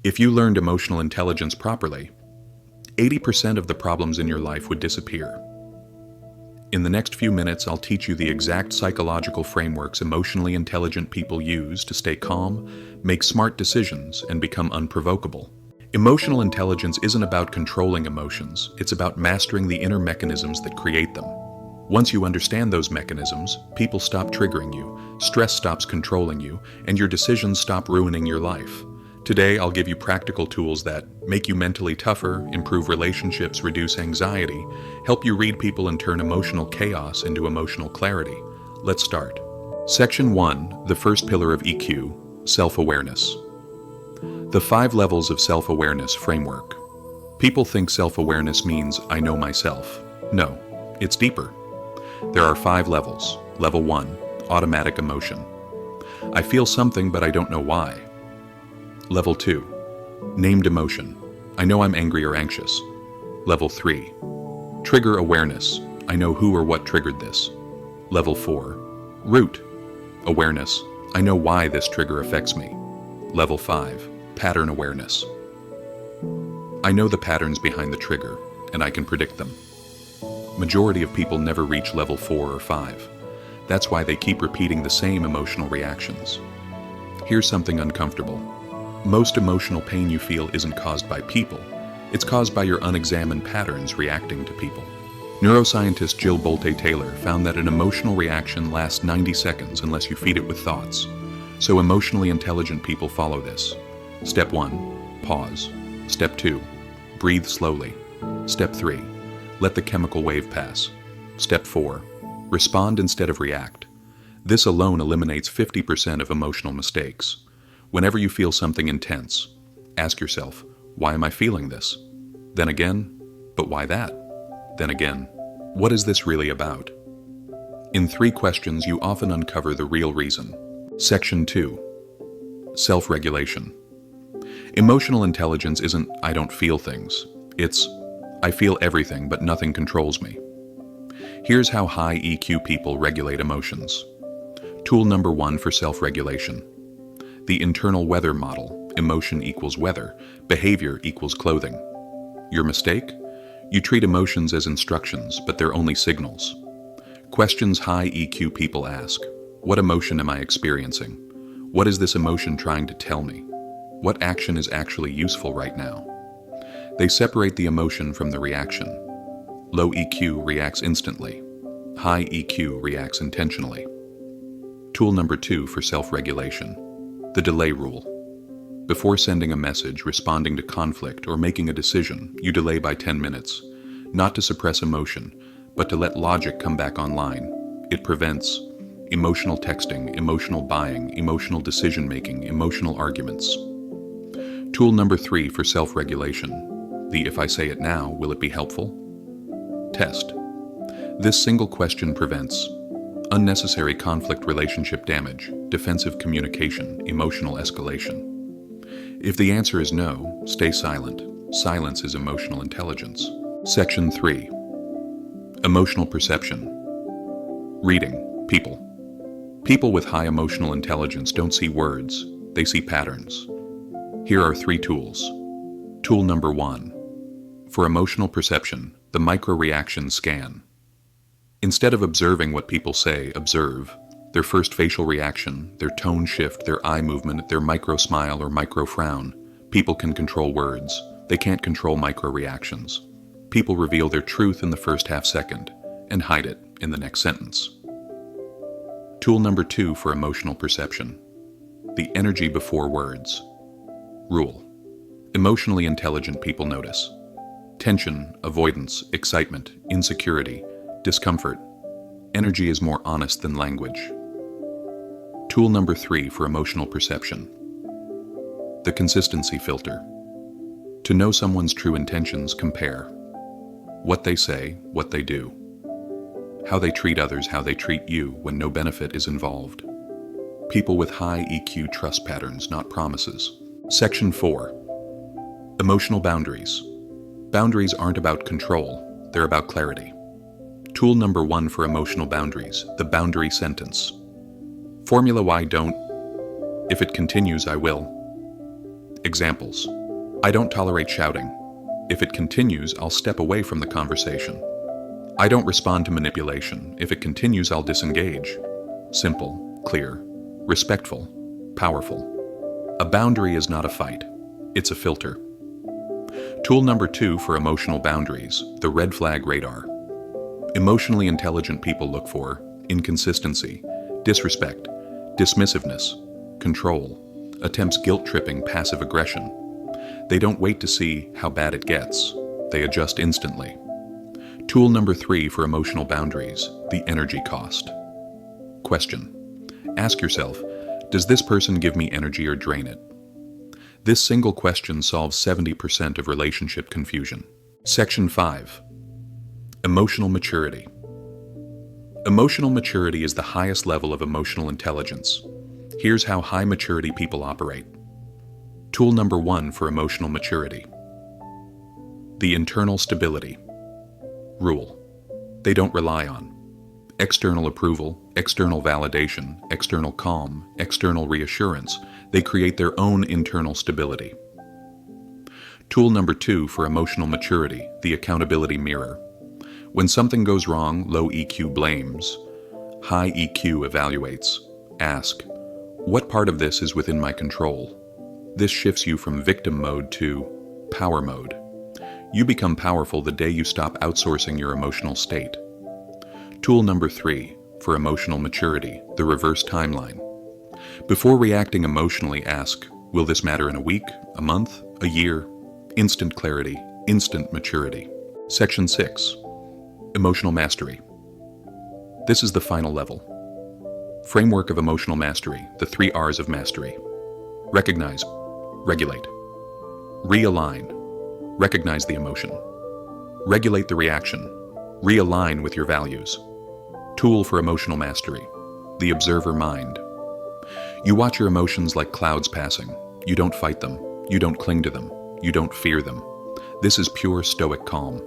If you learned emotional intelligence properly, 80% of the problems in your life would disappear. In the next few minutes, I'll teach you the exact psychological frameworks emotionally intelligent people use to stay calm, make smart decisions, and become unprovocable. Emotional intelligence isn't about controlling emotions, it's about mastering the inner mechanisms that create them. Once you understand those mechanisms, people stop triggering you, stress stops controlling you, and your decisions stop ruining your life. Today, I'll give you practical tools that make you mentally tougher, improve relationships, reduce anxiety, help you read people and turn emotional chaos into emotional clarity. Let's start. Section 1, the first pillar of EQ, self-awareness. The 5 levels of self-awareness framework. People think self-awareness means I know myself. No, it's deeper. There are 5 levels. Level 1, automatic emotion. I feel something, but I don't know why. Level 2, named emotion. I know I'm angry or anxious. Level 3, trigger awareness. I know who or what triggered this. Level 4, root awareness. I know why this trigger affects me. Level 5, pattern awareness. I know the patterns behind the trigger, and I can predict them. Majority of people never reach level 4 or 5. That's why they keep repeating the same emotional reactions. Here's something uncomfortable. Most emotional pain you feel isn't caused by people. It's caused by your unexamined patterns reacting to people. Neuroscientist Jill Bolte Taylor found that an emotional reaction lasts 90 seconds unless you feed it with thoughts. So emotionally intelligent people follow this. Step 1, pause. Step 2, breathe slowly. Step 3, let the chemical wave pass. Step 4, respond instead of react. This alone eliminates 50% of emotional mistakes. Whenever you feel something intense, ask yourself, why am I feeling this? Then again, but why that? Then again, what is this really about? In 3 questions, you often uncover the real reason. Section 2, self-regulation. Emotional intelligence isn't I don't feel things. It's I feel everything, but nothing controls me. Here's how high EQ people regulate emotions. Tool number 1 for self-regulation. The internal weather model, emotion equals weather, behavior equals clothing. Your mistake? You treat emotions as instructions, but they're only signals. Questions high EQ people ask, what emotion am I experiencing? What is this emotion trying to tell me? What action is actually useful right now? They separate the emotion from the reaction. Low EQ reacts instantly. High EQ reacts intentionally. Tool number 2 for self-regulation. The delay rule. Before sending a message, responding to conflict, or making a decision, you delay by 10 minutes. Not to suppress emotion, but to let logic come back online. It prevents emotional texting, emotional buying, emotional decision-making, emotional arguments. Tool number 3 for self-regulation. The if I say it now, will it be helpful? Test. This single question prevents unnecessary conflict, relationship damage, defensive communication, emotional escalation. If the answer is no, stay silent. Silence is emotional intelligence. Section 3. Emotional perception. Reading. People. People with high emotional intelligence don't see words, they see patterns. Here are 3 tools. Tool number 1. For emotional perception, the micro-reaction scan. Instead of observing what people say, observe their first facial reaction, their tone shift, their eye movement, their micro-smile or micro-frown. People can control words. They can't control micro-reactions. People reveal their truth in the first half second and hide it in the next sentence. Tool number 2 for emotional perception. The energy before words. Rule. Emotionally intelligent people notice tension, avoidance, excitement, insecurity, discomfort. Energy is more honest than language. Tool number 3 for emotional perception. The consistency filter. To know someone's true intentions, compare what they say, what they do, how they treat others, how they treat you when no benefit is involved. People with high EQ trust patterns, not promises. Section 4. Emotional boundaries. Boundaries aren't about control, they're about clarity. Tool number 1 for emotional boundaries, the boundary sentence. Formula why don't. If it continues, I will. Examples. I don't tolerate shouting. If it continues, I'll step away from the conversation. I don't respond to manipulation. If it continues, I'll disengage. Simple, clear, respectful, powerful. A boundary is not a fight. It's a filter. Tool number 2 for emotional boundaries, the red flag radar. Emotionally intelligent people look for inconsistency, disrespect, dismissiveness, control, attempts guilt-tripping passive aggression. They don't wait to see how bad it gets. They adjust instantly. Tool number 3 for emotional boundaries, the energy cost. Question. Ask yourself, does this person give me energy or drain it? This single question solves 70% of relationship confusion. Section 5. Emotional maturity. Emotional maturity is the highest level of emotional intelligence. Here's how high maturity people operate. Tool number 1 for emotional maturity. The internal stability. Rule. They don't rely on external approval, external validation, external calm, external reassurance. They create their own internal stability. Tool number 2 for emotional maturity, the accountability mirror. When something goes wrong, low EQ blames. High EQ evaluates. Ask, what part of this is within my control? This shifts you from victim mode to power mode. You become powerful the day you stop outsourcing your emotional state. Tool number 3 for emotional maturity, the reverse timeline. Before reacting emotionally, ask, will this matter in a week, a month, a year? Instant clarity, instant maturity. Section 6. Emotional mastery. This is the final level. Framework of emotional mastery, the 3 R's of mastery. Recognize, regulate. Realign, recognize the emotion. Regulate the reaction, realign with your values. Tool for emotional mastery, the observer mind. You watch your emotions like clouds passing. You don't fight them. You don't cling to them. You don't fear them. This is pure Stoic calm.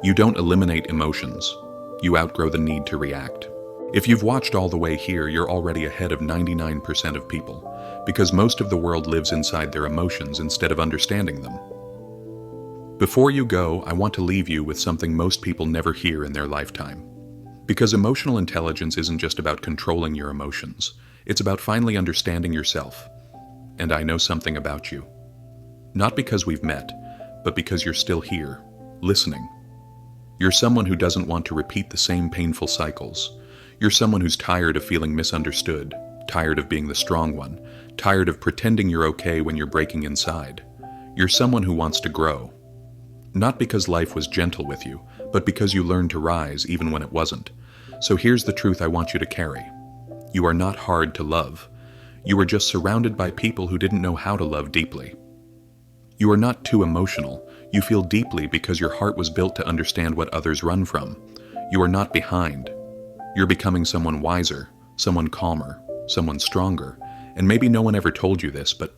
You don't eliminate emotions. You outgrow the need to react. If you've watched all the way here, you're already ahead of 99% of people, because most of the world lives inside their emotions instead of understanding them. Before you go, I want to leave you with something most people never hear in their lifetime. Because emotional intelligence isn't just about controlling your emotions. It's about finally understanding yourself. And I know something about you. Not because we've met, but because you're still here, listening. You're someone who doesn't want to repeat the same painful cycles. You're someone who's tired of feeling misunderstood, tired of being the strong one, tired of pretending you're okay when you're breaking inside. You're someone who wants to grow. Not because life was gentle with you, but because you learned to rise even when it wasn't. So here's the truth I want you to carry. You are not hard to love. You were just surrounded by people who didn't know how to love deeply. You are not too emotional. You feel deeply because your heart was built to understand what others run from. You are not behind. You're becoming someone wiser, someone calmer, someone stronger, and maybe no one ever told you this, but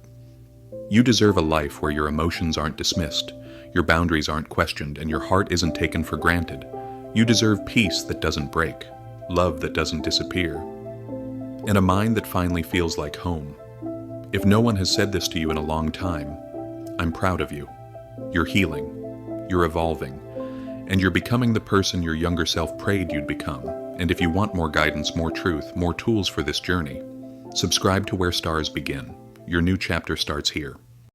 you deserve a life where your emotions aren't dismissed, your boundaries aren't questioned, and your heart isn't taken for granted. You deserve peace that doesn't break, love that doesn't disappear, and a mind that finally feels like home. If no one has said this to you in a long time, I'm proud of you. You're healing, you're evolving, and you're becoming the person your younger self prayed you'd become. And if you want more guidance, more truth, more tools for this journey, subscribe to Where Stars Begin. Your new chapter starts here.